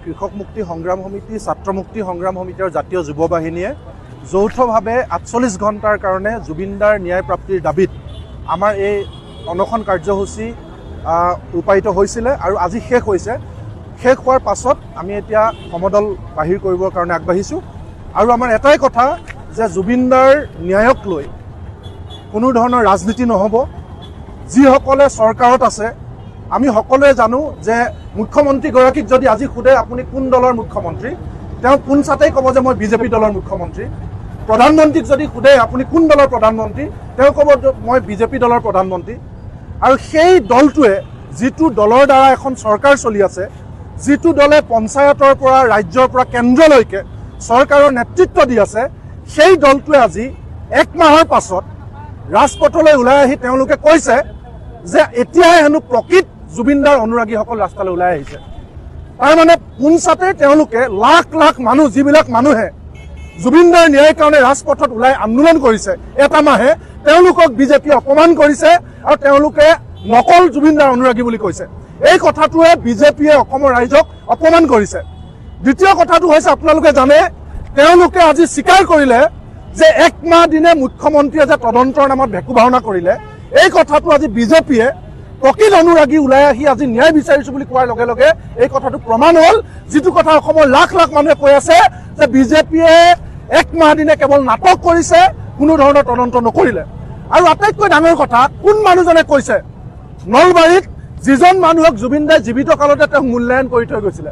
কৃষক মুক্তি সংগ্ৰাম সমিতি, ছাত্ৰ মুক্তি সংগ্ৰাম সমিতি আৰু জাতীয় যুৱ বাহিনীয়ে যৌথভাৱে 48 ঘণ্টাৰ কাৰণে জুবিনদাৰ ন্যায় প্ৰাপ্তিৰ দাবীত আমাৰ এই অনশন কাৰ্যসূচী ৰূপায়িত হৈছিলে আৰু আজি শেষ হৈছে। শেষ হোৱাৰ পাছত আমি এতিয়া সমদল বাহিৰ কৰিবৰ কাৰণে আগবাঢ়িছোঁ আৰু আমাৰ এটাই কথা যে জুবিনদাৰ ন্যায়ক লৈ কোনো ধৰণৰ ৰাজনীতি নহ'ব। যিসকলে চৰকাৰত আছে আমি সকলোৱে জানো যে মুখ্যমন্ত্ৰীগৰাকীক যদি আজি সোধে আপুনি কোন দলৰ মুখ্যমন্ত্ৰী, তেওঁ পোনচাতেই ক'ব যে মই বিজেপি দলৰ মুখ্যমন্ত্ৰী। প্ৰধানমন্ত্ৰীক যদি সোধে আপুনি কোন দলৰ প্ৰধানমন্ত্ৰী, তেওঁ ক'ব মই বিজেপি দলৰ প্ৰধানমন্ত্ৰী। আৰু সেই দলটোৱে যিটো দলৰ দ্বাৰা এখন চৰকাৰ চলি আছে, যিটো দলে পঞ্চায়তৰ পৰা ৰাজ্যৰ পৰা কেন্দ্ৰলৈকে চৰকাৰৰ নেতৃত্ব দি আছে, সেই দলটোৱে আজি 1 মাহৰ পাছত ৰাজপথলৈ ওলাই আহি তেওঁলোকে কৈছে যে এতিয়াহে হেনো প্ৰকৃত জুবিনদাৰ অনুৰাগীসকল ৰাস্তালৈ ওলাই আহিছে। তাৰমানে পোনচাতে তেওঁলোকে লাখ লাখ মানুহ, যিবিলাক মানুহে জুবিনদাৰ ন্যায়ৰ কাৰণে ৰাজপথত ওলাই আন্দোলন কৰিছে এটা মাহে, তেওঁলোকক বিজেপিয়ে অপমান কৰিছে আৰু তেওঁলোকে নকল জুবিনদাৰ অনুৰাগী বুলি কৈছে। এই কথাটোৱে বিজেপিয়ে অসমৰ ৰাইজক অপমান কৰিছে। দ্বিতীয় কথাটো হৈছে আপোনালোকে জানে, তেওঁলোকে আজি স্বীকাৰ কৰিলে যে 1 মাহ দিনে মুখ্যমন্ত্ৰীয়ে যে তদন্তৰ নামত ভেকু ভাওনা কৰিলে, এই কথাটো আজি বিজেপিয়ে প্ৰকৃত অনুৰাগী ওলাই আহি আজি ন্যায় বিচাৰিছোঁ বুলি কোৱাৰ লগে লগে এই কথাটো প্ৰমাণ হ'ল। যিটো কথা অসমৰ লাখ লাখ মানুহে কৈ আছে যে বিজেপিয়ে 1 মাহ দিনে কেৱল নাটক কৰিছে, কোনো ধৰণৰ তদন্ত নকৰিলে। আৰু আটাইতকৈ ডাঙৰ কথা, কোন মানুহজনে কৈছে নলবাৰীত যিজন মানুহক জুবিনদাই জীৱিত কালতে তেওঁক মূল্যায়ন কৰি থৈ গৈছিলে,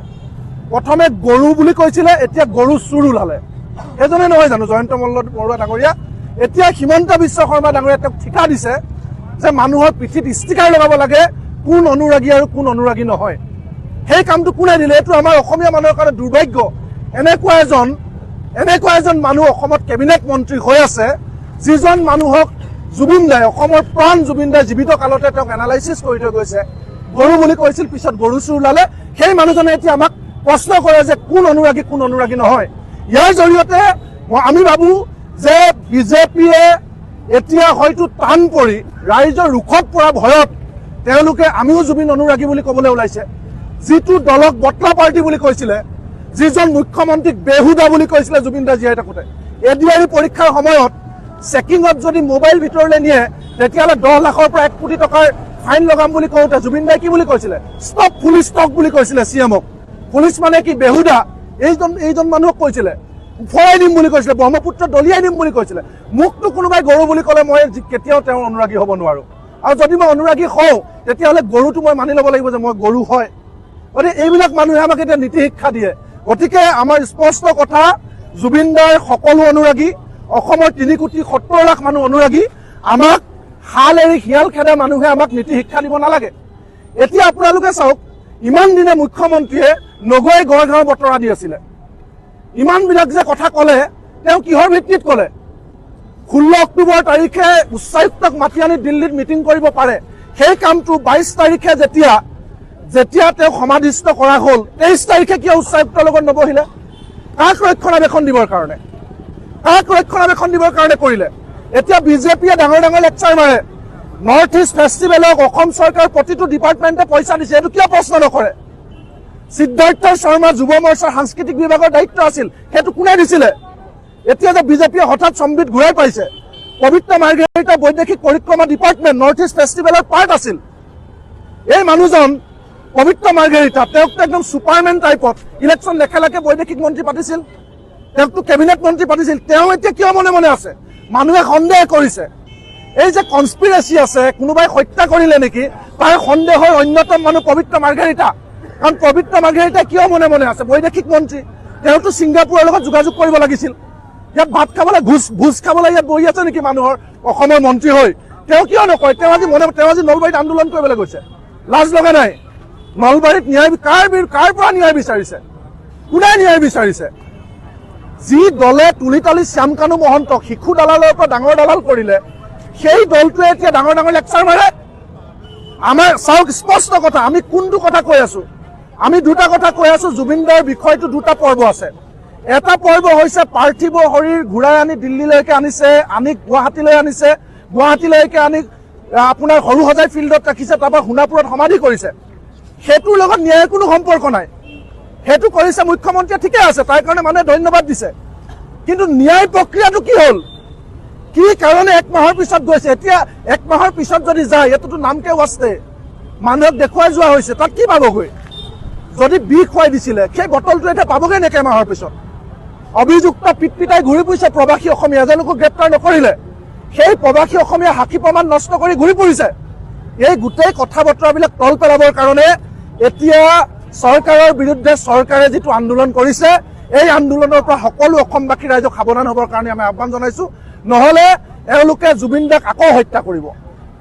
প্ৰথমে গৰু বুলি কৈছিলে, এতিয়া গৰু চুৰ ওলালে, সেইজনে নহয় জানো জয়ন্ত বৰুৱা ডাঙৰীয়া? এতিয়া হিমন্ত বিশ্ব শৰ্মা ডাঙৰীয়া তেওঁক ঠিকা দিছে যে মানুহৰ পিঠিত ষ্টিকাৰ লগাব লাগে কোন অনুৰাগী আৰু কোন অনুৰাগী নহয়। সেই কামটো কোনে দিলে? এইটো আমাৰ অসমীয়া মানুহৰ কাৰণে দুৰ্ভাগ্য। এনেকুৱা এজন মানুহ অসমত কেবিনেট মন্ত্ৰী হৈ আছে, যিজন মানুহক জুবিনদাই, অসমৰ প্ৰাণ জুবিনদাই জীৱিত কালতে তেওঁক এনালাইচিছ কৰি থৈ গৈছে। গৰু বুলি কৈছিল, পিছত গৰু চুৰ ওলালে। সেই মানুহজনে এতিয়া আমাক প্ৰশ্ন কৰে যে কোন অনুৰাগী নহয়। ইয়াৰ জৰিয়তে আমি ভাবোঁ যে বিজেপিয়ে এতিয়া হয়তো টান পৰি ৰাইজৰ ৰোষত পৰা ভয়ত তেওঁলোকে আমিও জুবিন অনুৰাগী বুলি ক'বলৈ ওলাইছে। যিটো দলক বটলা পাৰ্টি বুলি কৈছিলে, যিজন মুখ্যমন্ত্ৰীক বেহুদা বুলি কৈছিলে জুবিনদা জীয়াই থাকোঁতে, এডিআৰই পৰীক্ষাৰ সময়ত চেকিঙত যদি মোবাইল ভিতৰলৈ নিয়ে তেতিয়াহ'লে 10 লাখৰ পৰা 1 কোটি টকাৰ ফাইন লগাম বুলি কওঁতে জুবিনদাই কি বুলি কৈছিলে? ষ্টপ পুলিচ ষ্টক বুলি কৈছিলে চিএমক। পুলিচ মানে কি বেহুদা, এইজন মানুহক কৈছিলে। ফৰাই দিম বুলি কৈছিলে, ব্ৰহ্মপুত্ৰ দলিয়াই দিম বুলি কৈছিলে। মোকতো কোনোবাই গৰু বুলি ক'লে মই কেতিয়াও তেওঁৰ অনুৰাগী হ'ব নোৱাৰোঁ। আৰু যদি মই অনুৰাগী হওঁ তেতিয়াহ'লে গৰুটো মই মানি ল'ব লাগিব যে মই গৰু হয়। গতিকে এইবিলাক মানুহে আমাক এতিয়া নীতি শিক্ষা দিয়ে। গতিকে আমাৰ স্পষ্ট কথা, জুবিনদাৰ সকলো অনুৰাগী, অসমৰ 3,70,00,000 মানুহ অনুৰাগী। আমাক হাল এৰি শিয়াল খেদা মানুহে আমাক নীতি শিক্ষা দিব নালাগে। এতিয়া আপোনালোকে চাওক, ইমান দিনে মুখ্যমন্ত্ৰীয়ে নগৈ গড় গাঁও বতৰা দি আছিলে। ইমানবিলাক যে কথা ক'লে, তেওঁ কিহৰ ভিত্তিত ক'লে? 16 অক্টোবৰ তাৰিখে উচ্চায়ুক্তক মাতি আনি দিল্লীত মিটিং কৰিব পাৰে। সেই কামটো 22 তাৰিখে যেতিয়া তেওঁক সমাধিস্থ কৰা হ'ল, 23 তাৰিখে কিয় উচ্চায়ুক্তৰ লগত নবহিলে? কাক ৰক্ষণাবেক্ষণ দিবৰ কাৰণে কৰিলে? এতিয়া বিজেপিয়ে ডাঙৰ লেকচাৰ মাৰে। নৰ্থ ইষ্ট ফেষ্টিভেলক অসম চৰকাৰৰ প্ৰতিটো ডিপাৰ্টমেণ্টে পইচা দিছে, এইটো কিয় প্ৰশ্ন নকৰে? সিদ্ধাৰ্থ শৰ্মা যুৱ মৰ্চাৰ সাংস্কৃতিক বিভাগৰ দায়িত্ব আছিল, সেইটো কোনে দিছিলে? এতিয়া যে বিজেপিয়ে হঠাৎ সম্বিত ঘূৰাই পাইছে, পবিত্ৰ মাৰ্ঘেৰিটা বৈদেশিক পৰিক্ৰমা ডিপাৰ্টমেণ্ট নৰ্থ ইষ্ট ফেষ্টিভেলৰ পাৰ্ট আছিল। এই মানুহজন পবিত্ৰ মাৰ্ঘেৰিটা, তেওঁকতো একদম ছুপাৰমেন টাইপত ইলেকশ্যন লেখেলাকে বৈদেশিক মন্ত্ৰী পাতিছিল, তেওঁকতো কেবিনেট মন্ত্ৰী পাতিছিল। তেওঁ এতিয়া কিয় মনে আছে? মানুহে সন্দেহ কৰিছে এই যে কনস্পিৰেচি আছে, কোনোবাই হত্যা কৰিলে নেকি, তাৰ সন্দেহৰ অন্যতম মানুহ পবিত্ৰ মাৰ্ঘেৰিটা। কাৰণ পবিত্ৰ মাৰ্ঘেৰিটাই কিয় মনে আছে? বৈদেশিক মন্ত্ৰী, তেওঁতো ছিংগাপুৰৰ লগত যোগাযোগ কৰিব লাগিছিল। ইয়াত ভাত খাবলৈ, ভোজ খাবলৈ ইয়াত বহি আছে নেকি মানুহৰ অসমৰ মন্ত্ৰী হৈ? তেওঁ কিয় নকয়? তেওঁ আজি নলবাৰীত আন্দোলন কৰিবলৈ গৈছে, লাজ লগা নাই? নলবাৰীত ন্যায় কাৰ পৰা ন্যায় বিচাৰিছে? কোনে ন্যায় বিচাৰিছে? যি দলে তুলিতালি শ্যামকানু মহন্তক শিশু দালালৰ পৰা ডাঙৰ দালাল কৰিলে, সেই দলটোৱে এতিয়া ডাঙৰ লেকচাৰ মাৰে। আমাৰ চাওক, স্পষ্ট কথা, আমি কোনটো কথা কৈ আছো? আমি দুটা কথা কৈ আছো। জুবিনদাৰ বিষয়টো দুটা পৰ্ব আছে। এটা পৰ্ব হৈছে পাৰ্থিৱ শৰীৰ ঘূৰাই আনি দিল্লীলৈকে আনিছে, আনি গুৱাহাটীলৈ আনিছে, গুৱাহাটীলৈকে আনি আপোনাৰ সৰুসজাই ফিল্ডত ৰাখিছে, তাৰপৰা সোণাপুৰত সমাধি কৰিছে, সেইটোৰ লগত ন্যায়ৰ কোনো সম্পৰ্ক নাই। সেইটো কৰিছে মুখ্যমন্ত্ৰীয়ে, ঠিকে আছে, তাৰ কাৰণে মানুহে ধন্যবাদ দিছে। কিন্তু ন্যায় প্ৰক্ৰিয়াটো কি হ'ল? কি কাৰণে 1 মাহৰ পিছত গৈছে? এতিয়া 1 মাহৰ পিছত যদি যায়, এইটোতো নামকে ৱাস্তে মানুহক দেখুৱাই যোৱা হৈছে, তাত কি পাবগৈ? যদি বিষ খুৱাই দিছিলে, সেই বটলটো এতিয়া পাবগৈ নেকি মাহৰ পিছত? অভিযুক্ত পিটপিটাই ঘূৰি ফুৰিছে প্ৰৱাসী অসমীয়া, এজনকো গ্ৰেপ্তাৰ নকৰিলে। সেই প্ৰৱাসী অসমীয়া সাক্ষী প্ৰমাণ নষ্ট কৰি ঘূৰি ফুৰিছে। এই গোটেই কথা বতৰাবিলাক তল পেলাবৰ কাৰণে এতিয়া চৰকাৰৰ বিৰুদ্ধে চৰকাৰে যিটো আন্দোলন কৰিছে, এই আন্দোলনৰ পৰা সকলো অসমবাসী ৰাইজক সাৱধান হ'বৰ কাৰণে আমি আহ্বান জনাইছোঁ। নহ'লে এওঁলোকে জুবিন দাক আকৌ হত্যা কৰিব,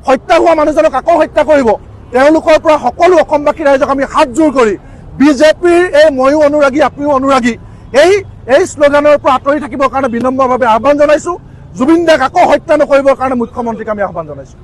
হত্যা হোৱা মানুহজনক আকৌ হত্যা কৰিব। তেওঁলোকৰ পৰা সকলো অসমবাসী ৰাইজক আমি হাতযোৰ কৰি বিজেপিৰ এই ময়ো অনুৰাগী আপুনিও অনুৰাগী এই শ্লোগানৰ পৰা আঁতৰি থাকিবৰ কাৰণে বিনম্ৰভাৱে আহ্বান জনাইছোঁ। জুবিন দাক আকৌ হত্যা নকৰিবৰ কাৰণে মুখ্যমন্ত্ৰীক আমি আহ্বান জনাইছোঁ।